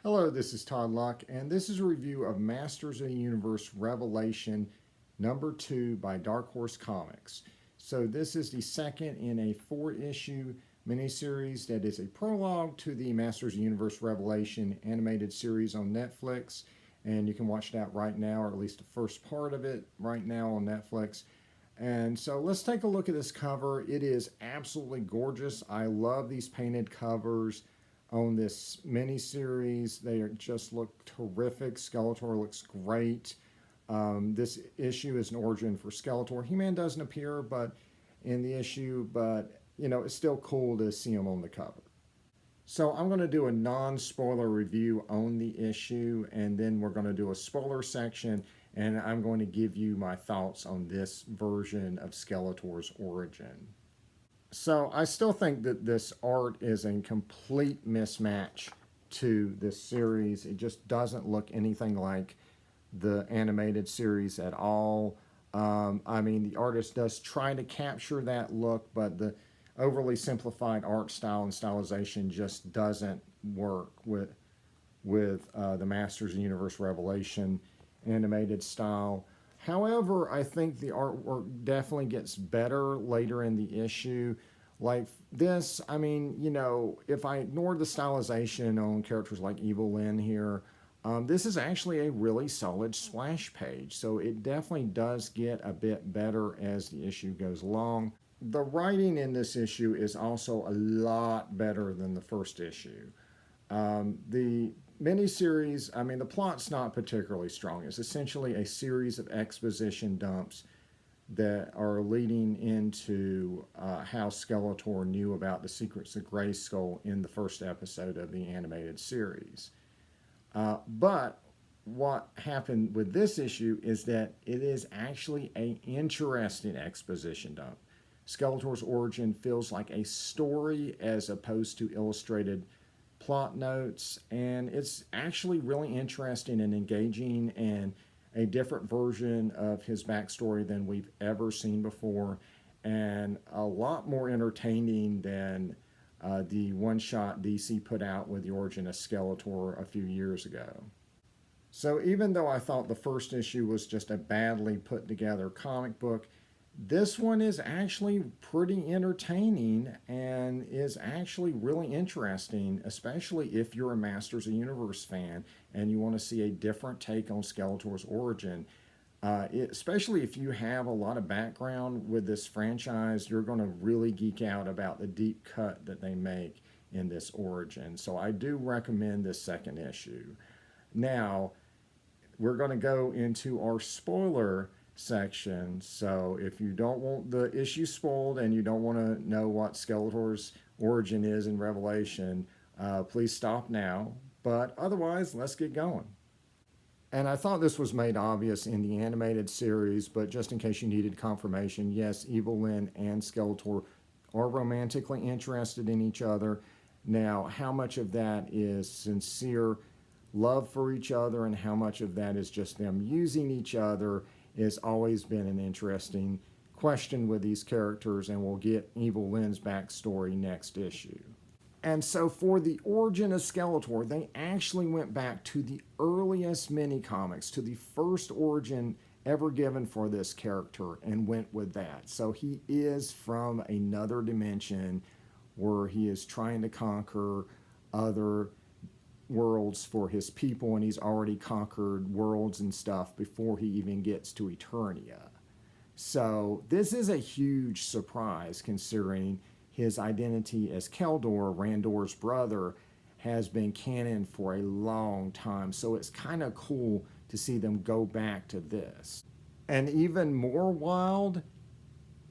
Hello, this is Todd Luck, and this is a review of Masters of the Universe Revelation number 2 by Dark Horse Comics. So this is the second in a 4-issue miniseries that is a prologue to the Masters of the Universe Revelation animated series on Netflix, and you can watch that right now, or at least the first part of it right now on Netflix. And so let's take a look at this cover. It is absolutely gorgeous. I love these painted covers on this mini-series. They just look terrific. Skeletor looks great. This issue is an origin for Skeletor. He-Man doesn't appear in the issue, but you know, it's still cool to see him on the cover. So I'm going to do a non-spoiler review on the issue, and then we're going to do a spoiler section, and I'm going to give you my thoughts on this version of Skeletor's origin. So I still think that this art is a complete mismatch to this series. It just doesn't look anything like the animated series at all. I mean, the artist does try to capture that look, but the overly simplified art style and stylization just doesn't work with the Masters of the Universe Revelation animated style. However, I think the artwork definitely gets better later in the issue. Like this, I mean, you know, if I ignore the stylization on characters like Evil Lyn here, this is actually a really solid splash page. So it definitely does get a bit better as the issue goes along. The writing in this issue is also a lot better than the first issue. The miniseries, I mean, the plot's not particularly strong. It's essentially a series of exposition dumps that are leading into how Skeletor knew about the secrets of Grayskull in the first episode of the animated series. But what happened with this issue is that it is actually an interesting exposition dump. Skeletor's origin feels like a story as opposed to illustrated plot notes, and it's actually really interesting and engaging and a different version of his backstory than we've ever seen before, and a lot more entertaining than the one-shot DC put out with the origin of Skeletor a few years ago. So even though I thought the first issue was just a badly put together comic book, this one is actually pretty entertaining and is actually really interesting, especially if you're a Masters of the Universe fan and you want to see a different take on Skeletor's origin. Especially if you have a lot of background with this franchise, you're going to really geek out about the deep cut that they make in this origin. So I do recommend this second issue. Now, we're going to go into our spoiler section. So if you don't want the issue spoiled and you don't want to know what Skeletor's origin is in Revelation, please stop now. But otherwise, let's get going. And I thought this was made obvious in the animated series, but just in case you needed confirmation, yes, Evil Lyn and Skeletor are romantically interested in each other. Now, how much of that is sincere love for each other and how much of that is just them using each other has always been an interesting question with these characters, and we'll get Evil Lyn's backstory next issue. And so for the origin of Skeletor, they actually went back to the earliest mini-comics, to the first origin ever given for this character, and went with that. So he is from another dimension where he is trying to conquer other worlds for his people, and he's already conquered worlds and stuff before he even gets to Eternia. So this is a huge surprise considering his identity as Keldor, Randor's brother, has been canon for a long time. So it's kind of cool to see them go back to this. And even more wild,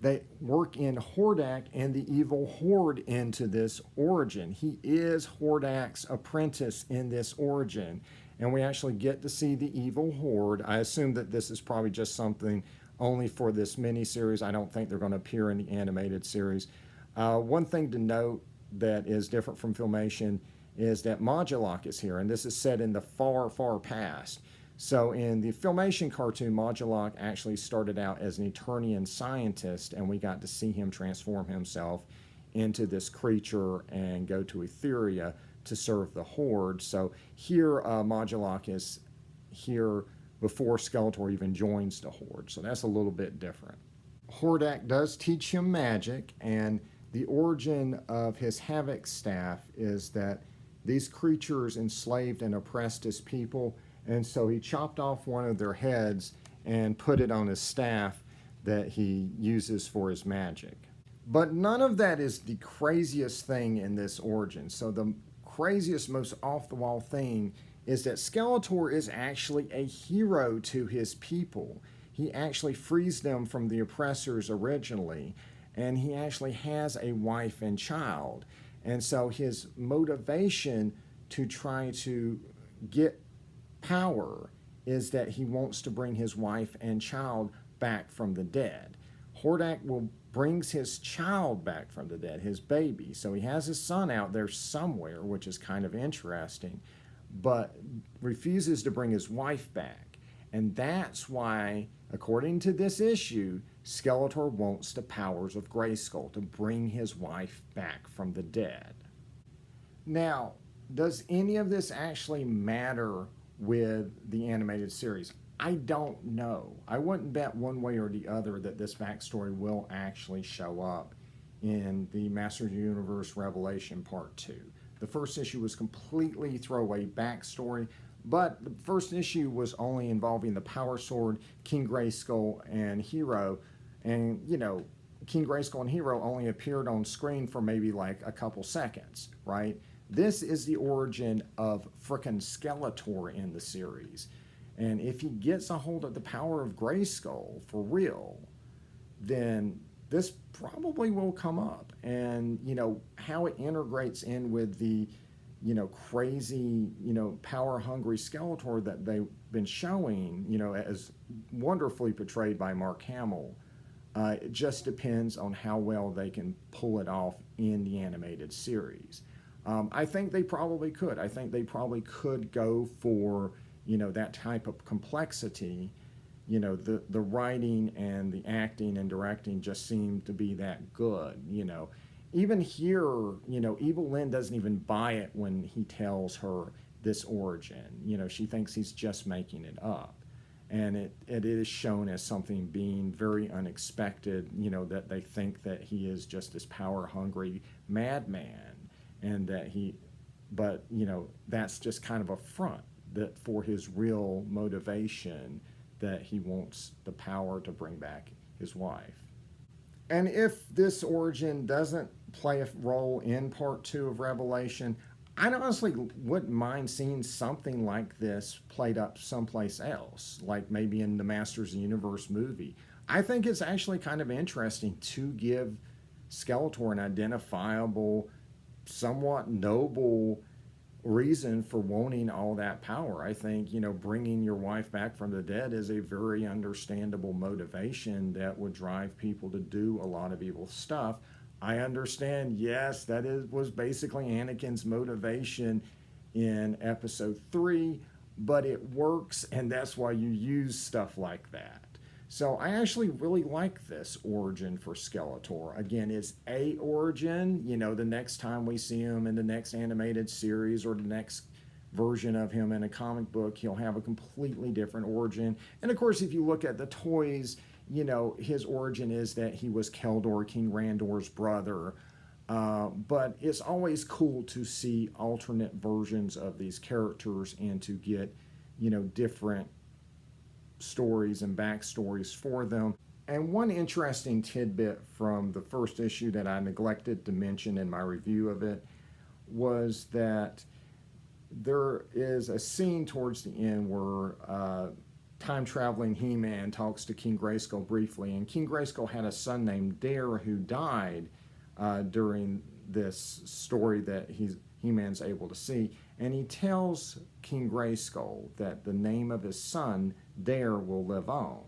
they work in Hordak and the Evil Horde into this origin. He is Hordak's apprentice in this origin. And we actually get to see the Evil Horde. I assume that this is probably just something only for this miniseries. I don't think they're going to appear in the animated series. One thing to note that is different from Filmation is that Modulok is here, and this is set in the far, far past. So in the Filmation cartoon, Modulok actually started out as an Eternian scientist, and we got to see him transform himself into this creature and go to Etheria to serve the Horde. So here, Modulok is here before Skeletor even joins the Horde. So that's a little bit different. Hordak does teach him magic, and the origin of his Havoc staff is that these creatures enslaved and oppressed his people, and so he chopped off one of their heads and put it on his staff that he uses for his magic. But none of that is the craziest thing in this origin. So the craziest, most off-the-wall thing is that Skeletor is actually a hero to his people. He actually frees them from the oppressors originally, and he actually has a wife and child. And so his motivation to try to get power is that he wants to bring his wife and child back from the dead. Hordak brings his child back from the dead, his baby. So he has his son out there somewhere, which is kind of interesting, but refuses to bring his wife back. And that's why, according to this issue, Skeletor wants the powers of Grayskull to bring his wife back from the dead. Now, does any of this actually matter with the animated series? I don't know. I wouldn't bet one way or the other that this backstory will actually show up in the Masters of the Universe Revelation Part 2. The first issue was completely throwaway backstory, but the first issue was only involving the Power Sword, King Grayskull, and Hero. And, you know, King Grayskull and Hero only appeared on screen for maybe like a couple seconds, right? This is the origin of frickin' Skeletor in the series. And if he gets a hold of the power of Grayskull for real, then this probably will come up. And, you know, how it integrates in with the, you know, crazy, you know, power-hungry Skeletor that they've been showing, you know, as wonderfully portrayed by Mark Hamill, it just depends on how well they can pull it off in the animated series. I think they probably could. I think they probably could go for, you know, that type of complexity. You know, the writing and the acting and directing just seem to be that good, you know. Even here, you know, Evil Lynn doesn't even buy it when he tells her this origin. You know, she thinks he's just making it up. And it is shown as something being very unexpected, you know, that they think that he is just this power-hungry madman. And that but, you know, that's just kind of a front that for his real motivation that he wants the power to bring back his wife. And if this origin doesn't play a role in Part 2 of Revelation, I honestly wouldn't mind seeing something like this played up someplace else, like maybe in the Masters of the Universe movie. I think it's actually kind of interesting to give Skeletor an identifiable, somewhat noble reason for wanting all that power. I think, you know, bringing your wife back from the dead is a very understandable motivation that would drive people to do a lot of evil stuff. I understand, yes, that was basically Anakin's motivation in episode 3, but it works, and that's why you use stuff like that. So I actually really like this origin for Skeletor. Again, it's a origin. You know, the next time we see him in the next animated series or the next version of him in a comic book, he'll have a completely different origin. And of course, if you look at the toys, you know, his origin is that he was Keldor, King Randor's brother. But it's always cool to see alternate versions of these characters and to get, you know, different stories and backstories for them. And one interesting tidbit from the first issue that I neglected to mention in my review of it was that there is a scene towards the end where time-traveling He-Man talks to King Grayskull briefly, and King Grayskull had a son named Dare who died during this story that He-Man's able to see, and he tells King Grayskull that the name of his son, Dare, will live on.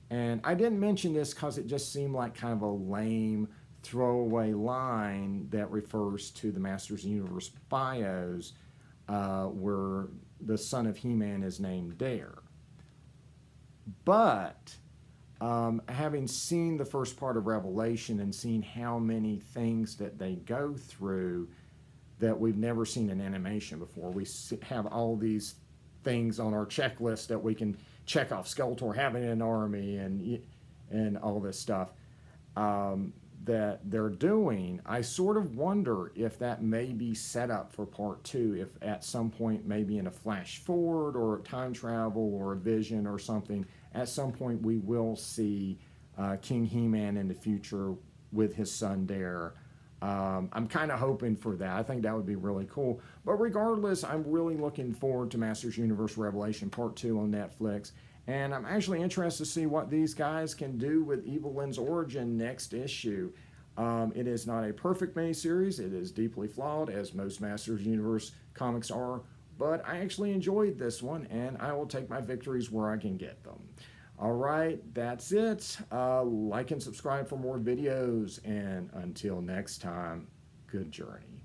And I didn't mention this because it just seemed like kind of a lame throwaway line that refers to the Masters of the Universe bios where the son of He-Man is named Dare. But having seen the first part of Revelation and seen how many things that they go through, that we've never seen in animation before. We have all these things on our checklist that we can check off: Skeletor having an army and all this stuff that they're doing. I sort of wonder if that may be set up for part 2, if at some point, maybe in a flash forward or time travel or a vision or something, at some point we will see King He-Man in the future with his son Dare. I'm kind of hoping for that. I think that would be really cool. But regardless, I'm really looking forward to Masters Universe Revelation Part 2 on Netflix. And I'm actually interested to see what these guys can do with Evelyn's origin next issue. It is not a perfect miniseries. It is deeply flawed, as most Masters Universe comics are. But I actually enjoyed this one, and I will take my victories where I can get them. All right, that's it. Like and subscribe for more videos. And until next time, good journey.